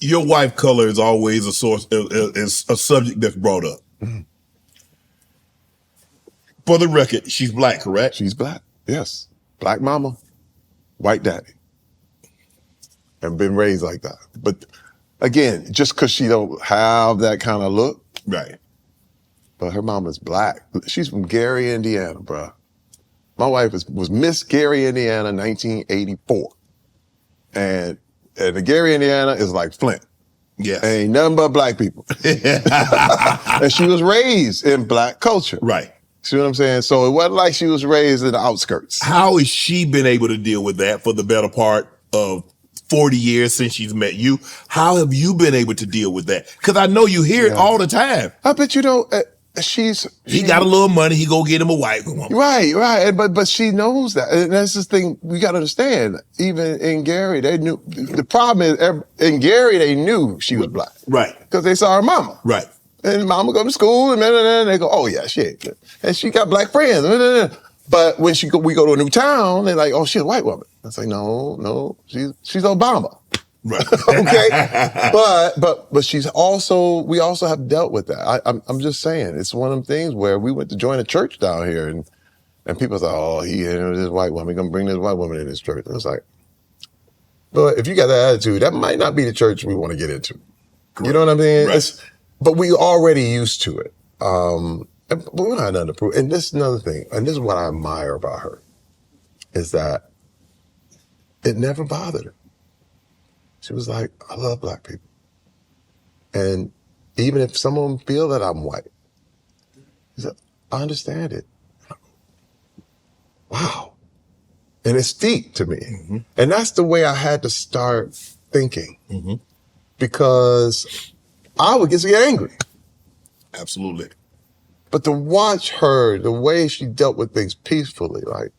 Your wife color is always a source, is a subject that's brought up. Mm-hmm. For the record, she's black, correct? She's black, yes. Black mama, white daddy. And been raised like that. But again, just because she don't have that kind of look. Right. But her mama's black. She's from Gary, Indiana, bro. My wife was Miss Gary, Indiana, 1984. And the Gary, Indiana is like Flint. Yes. Ain't nothing but black people. And she was raised in black culture. Right. See what I'm saying? So it wasn't like she was raised in the outskirts. How has she been able to deal with that for the better part of 40 years since she's met you? How have you been able to deal with that? Because I know you hear it all the time. I bet you don't. He got a little money. He go get him a white woman. Right. But she knows that. And that's the thing we got to understand. Even in Gary, they knew. The problem is in Gary, they knew she was black. Right. Because they saw her mama. Right. And mama go to school and they go, oh yeah, shit. And she got black friends. But when we go to a new town, they're like, oh, she's a white woman. I say, no, she's Obama. Right. Okay. But we also have dealt with that. I'm just saying, it's one of them things where we went to join a church down here and people say, oh, this white woman, gonna bring this white woman in this church. And it's like, but if you got that attitude, that might not be the church we want to get into. Correct. You know what I mean? Right. But we already used to it. But we're not nothing to prove. And this is another thing, and this is what I admire about her, is that it never bothered her. She was like, I love black people. And even if someone feel that I'm white, she said, I understand it. Wow. And it's deep to me. Mm-hmm. And that's the way I had to start thinking. Mm-hmm. Because I would get angry. Absolutely. But to watch her, the way she dealt with things peacefully, like,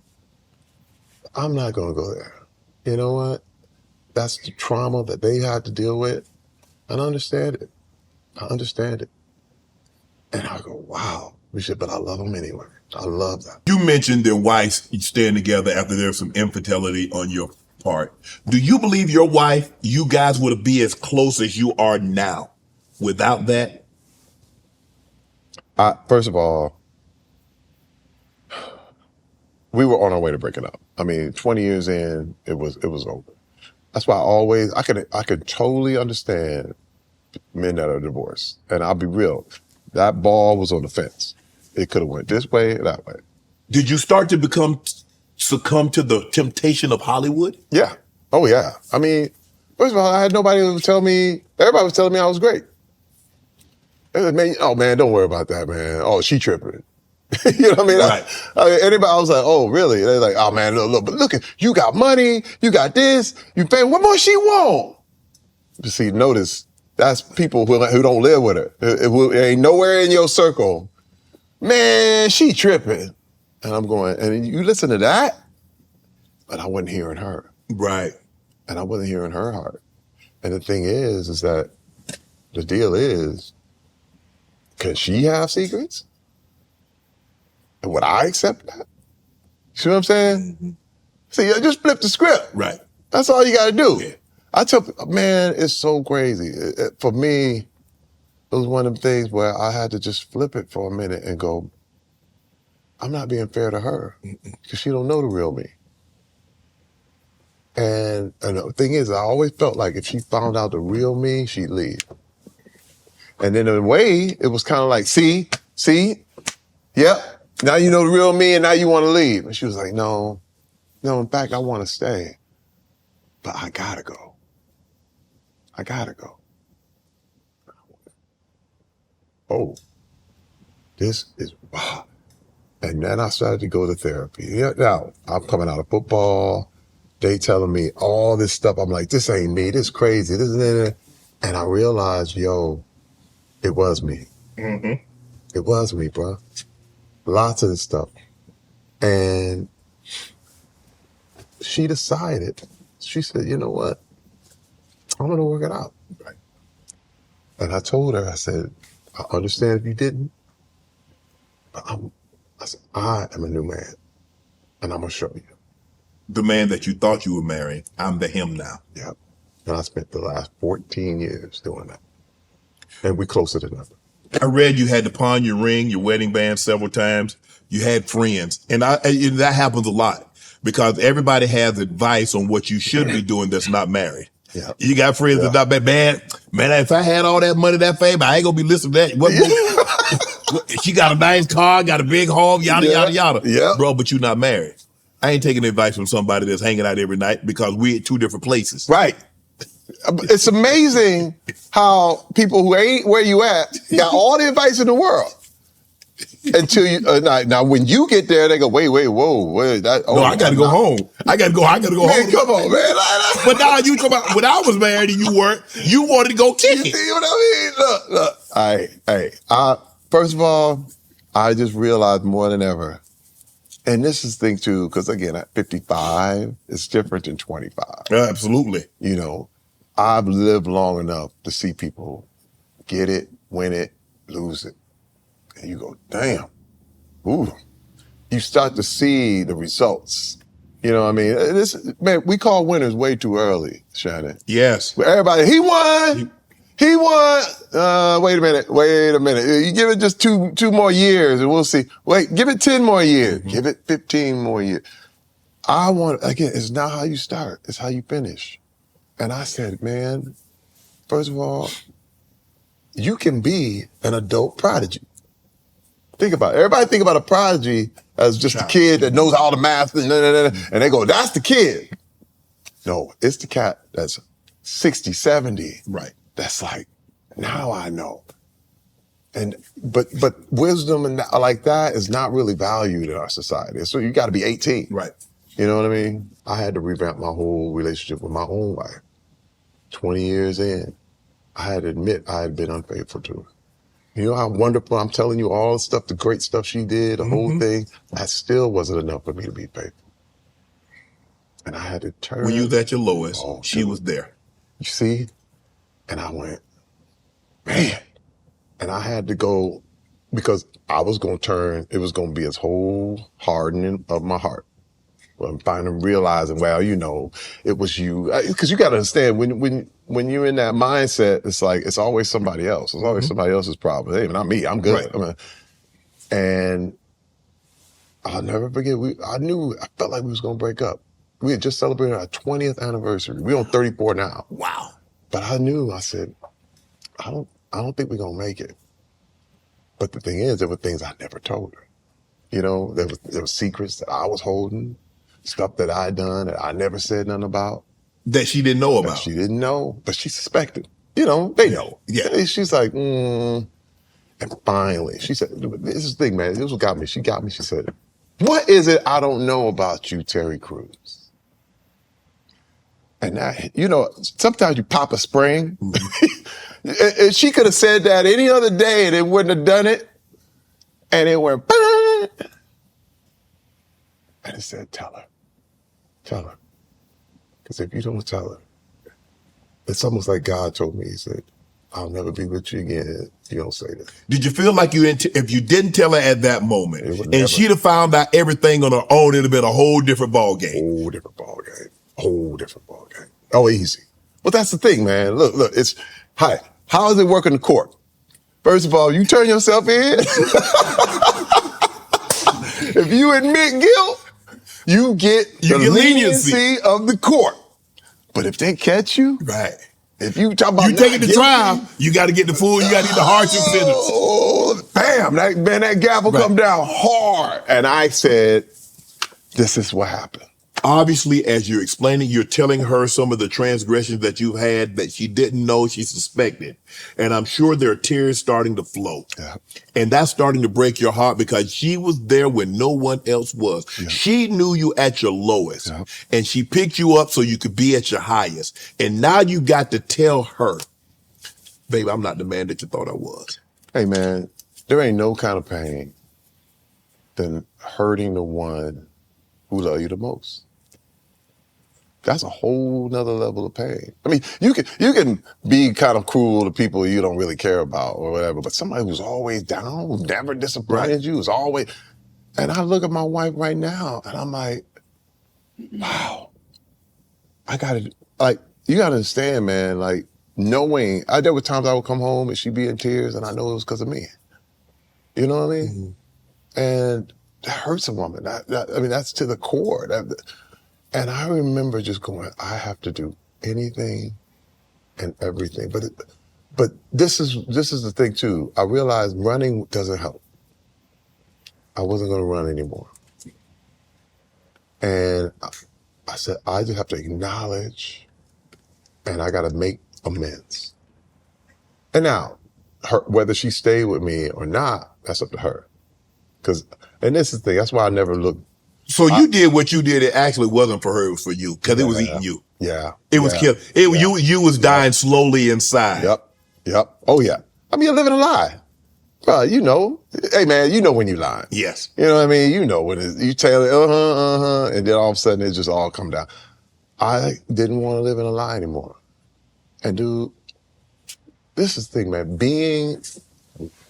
I'm not going to go there. You know what? That's the trauma that they had to deal with. And I understand it. And I go, wow. But I love them anyway. I love that. You mentioned their wives staying together after there's some infidelity on your part. Do you believe your wife, you guys would be as close as you are now without that? First of all, we were on our way to breaking up. I mean, 20 years in, it was over. That's why I could totally understand men that are divorced. And I'll be real, that ball was on the fence. It could have went this way, that way. Did you start to succumb to the temptation of Hollywood? Yeah. Oh yeah. I mean, first of all, I had nobody who would tell me, everybody was telling me I was great. Man, oh man, don't worry about that, man. Oh, she tripping. You know what I mean? Right. Anybody, I was like, oh, really? They're like, oh man, look, but look, you got money, you got this, you pay, what more she want? But see, notice, that's people who don't live with her. It ain't nowhere in your circle. Man, she tripping. And I'm going, and you listen to that? But I wasn't hearing her. Right. And I wasn't hearing her heart. And the thing is that the deal is, can she have secrets? And would I accept that? See what I'm saying? Mm-hmm. See, I just flip the script. Right. That's all you got to do. Yeah. I tell people, man, it's so crazy. For me, it was one of them things where I had to just flip it for a minute and go, I'm not being fair to her because she don't know the real me. And the thing is, I always felt like if she found out the real me, she'd leave. And then in a way, it was kind of like, see, yep. Now you know the real me and now you want to leave. And she was like, no, in fact, I want to stay. But I gotta go. Oh, this is wow. And then I started to go to therapy. Yeah, now, I'm coming out of football. They telling me all this stuff. I'm like, this ain't me. This is crazy. This is that. And I realized, yo, it was me. Mm-hmm. It was me, bro. Lots of this stuff. And she decided, she said, you know what? I'm going to work it out. Right. And I told her, I said, I understand if you didn't, but I said, I am a new man, and I'm going to show you. The man that you thought you were marrying, I'm the him now. Yep. And I spent the last 14 years doing that. And we closer than ever. I read you had to pawn your ring, your wedding band several times. You had friends. And that happens a lot because everybody has advice on what you should be doing that's not married. Yeah. You got friends that not bad. Man, if I had all that money, that fame, I ain't gonna be listening to that. She got a nice car, got a big home, yada, yada, yada. Yeah. Bro, but you're not married. I ain't taking advice from somebody that's hanging out every night because we're at two different places. Right. It's amazing how people who ain't where you at got all the advice in the world. Until you, now when you get there, they go, wait, whoa. I gotta go home. I gotta go home. Come on, man. But now you talk about when I was married and you weren't, you wanted to go kick it. You see what I mean? Look. First of all, I just realized more than ever, and this is the thing too, because again, at 55, it's different than 25. Absolutely. You know, I've lived long enough to see people get it, win it, lose it. And you go, damn. Ooh. You start to see the results. You know what I mean? Man, we call winners way too early, Shannon. Yes. Everybody, he won. He won. Wait a minute. You give it just two more years and we'll see. Wait, give it 10 more years. Give it 15 more years. Again, it's not how you start. It's how you finish. And I said, man, first of all, you can be an adult prodigy. Think about it. Everybody think about a prodigy as just a kid that knows all the math and they go, that's the kid. No, it's the cat that's 60, 70. Right. That's like, now I know. But wisdom and like that is not really valued in our society. So you got to be 18. Right. You know what I mean? I had to revamp my whole relationship with my own wife. 20 years in, I had to admit I had been unfaithful to her. You know how wonderful, I'm telling you all the stuff, the great stuff she did, the whole thing, that still wasn't enough for me to be faithful. And I had to turn. When you was at your lowest, she was there. You see? And I went, man. And I had to go, because I was going to turn, it was going to be this whole hardening of my heart. Well, I'm finally realizing, well, you know, it was you. Because you got to understand, when you're in that mindset, it's like, it's always somebody else. It's always somebody else's problem. Hey, not me, I'm good. Right. And I'll never forget, I felt like we was going to break up. We had just celebrated our 20th anniversary. We're on 34 now. Wow. But I said, I don't think we're going to make it. But the thing is, there were things I never told her. You know, there were secrets that I was holding, stuff that I had done that I never said nothing about. That she didn't know about. She didn't know, but she suspected. You know, they know. Yeah. She's like, And finally, she said, this is the thing, man. This is what got me. She got me. She said, what is it I don't know about you, Terry Crews? And that, you know, sometimes you pop a spring. And she could have said that any other day and it wouldn't have done it. And it went, and it said, tell her. Because if you don't tell her, it's almost like God told me, he said, I'll never be with you again if you don't say that. Did you feel like if you didn't tell her at that moment and she'd have found out everything on her own, it'd have been a whole different ball game? Whole different ball game. Oh, easy. But that's the thing, man. Look, it's, hi. How does it work in the court? First of all, you turn yourself in. If you admit guilt, you get the leniency of the court. But if they catch you, right? If you talk about take it to trial, you got to get the full, you got to get the harshest sentence. Oh, bam! That gavel come down hard. And I said, this is what happened. Obviously, as you're explaining, you're telling her some of the transgressions that you've had that she didn't know, she suspected. And I'm sure there are tears starting to flow. Yeah. And that's starting to break your heart because she was there when no one else was. Yeah. She knew you at your lowest. Yeah. And she picked you up so you could be at your highest. And now you got to tell her, baby, I'm not the man that you thought I was. Hey, man, there ain't no kind of pain than hurting the one who loves you the most. That's a whole nother level of pain. I mean, you can be kind of cruel to people you don't really care about or whatever, but somebody who's always down, who never disappointed you, is always, and I look at my wife right now and I'm like, wow, I gotta, like, you gotta understand, man, like, knowing, there were times I would come home and she'd be in tears and I know it was because of me. You know what I mean? And that hurts a woman. I mean, that's to the core. And I remember just going, I have to do anything and everything. But this is the thing too. I realized running doesn't help. I wasn't gonna run anymore. And I said, I just have to acknowledge and I gotta make amends. And now, whether she stayed with me or not, that's up to her. And this is the thing, that's why I never looked. So you did what you did. It actually wasn't for her, it was for you, because it was eating you. Yeah. It was killing. You was dying slowly inside. Yep. Oh yeah. I mean, you're living a lie. Bro, you know. Hey man, you know when you lying. Yes. You know what I mean? You know when you tell it, and then all of a sudden it just all come down. I didn't want to live in a lie anymore. And dude, this is the thing, man.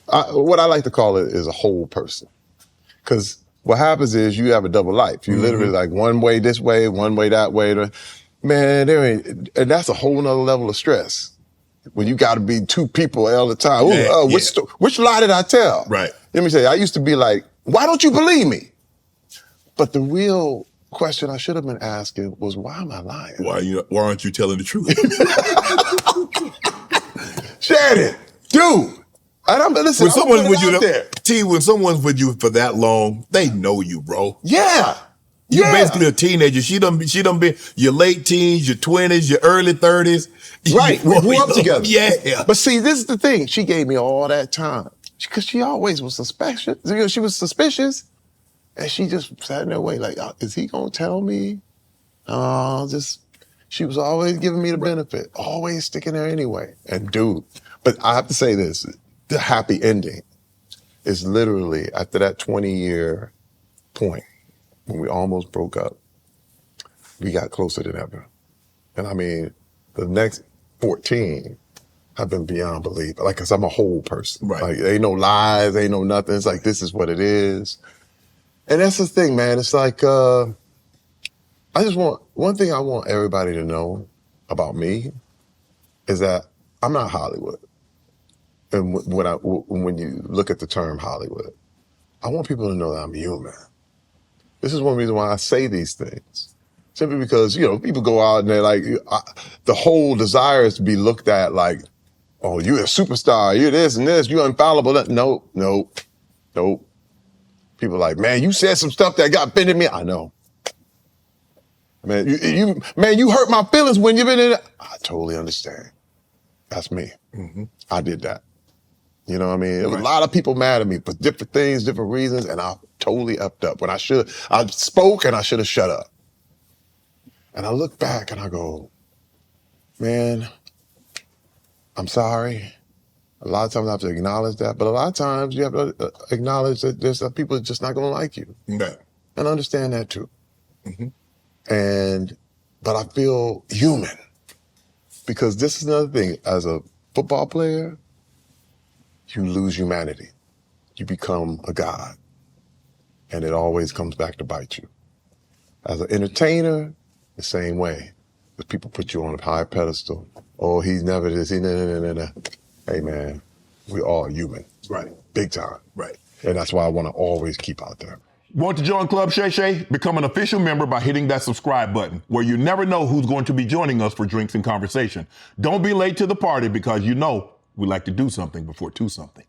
What I like to call it is a whole person. Because what happens is you have a double life. You literally like one way this way, one way that way. Man, and that's a whole nother level of stress. When you got to be two people all the time. Which lie did I tell? Right. Let me say, I used to be like, why don't you believe me? But the real question I should have been asking was, why am I lying? Why aren't you telling the truth? Shannon, dude. Listen, when someone's with you for that long, they know you, bro. Yeah. You're basically a teenager. She done been your late teens, your 20s, your early 30s. Right. We grew up together. Yeah. But see, this is the thing. She gave me all that time because she always was suspicious. She was suspicious, and she just sat in her way like, is he going to tell me? She was always giving me the benefit, always sticking there anyway. And dude, but I have to say this, the happy ending is literally after that 20-year point when we almost broke up, we got closer than ever. And I mean, the next 14 have been beyond belief. Like, cause I'm a whole person. Right. Like, ain't no lies, ain't no nothing. It's like, this is what it is. And that's the thing, man. It's like, one thing I want everybody to know about me is that I'm not Hollywood. And when you look at the term Hollywood, I want people to know that I'm human. This is one reason why I say these things. Simply because, people go out and they're like, the whole desire is to be looked at like, oh, you're a superstar, you're this and this, you're infallible. Nope. People are like, man, you said some stuff that got offended me. I know. Man, you hurt my feelings when you've been in it. I totally understand. That's me. I did that. You know what I mean? There was a lot of people mad at me for different things, different reasons, and I totally upped up. When I spoke and I should have shut up. And I look back and I go, man, I'm sorry. A lot of times I have to acknowledge that, but a lot of times you have to acknowledge that there's some people just not gonna like you. Right. And understand that too. But I feel human. Because this is another thing, as a football player, you lose humanity. You become a god. And it always comes back to bite you. As an entertainer, the same way. Because people put you on a high pedestal. Oh, he's never this, no. Hey man, we all human. Right. Big time. Right. And that's why I want to always keep out there. Want to join Club Shay Shay? Become an official member by hitting that subscribe button, where you never know who's going to be joining us for drinks and conversation. Don't be late to the party because we like to do something before 2 something.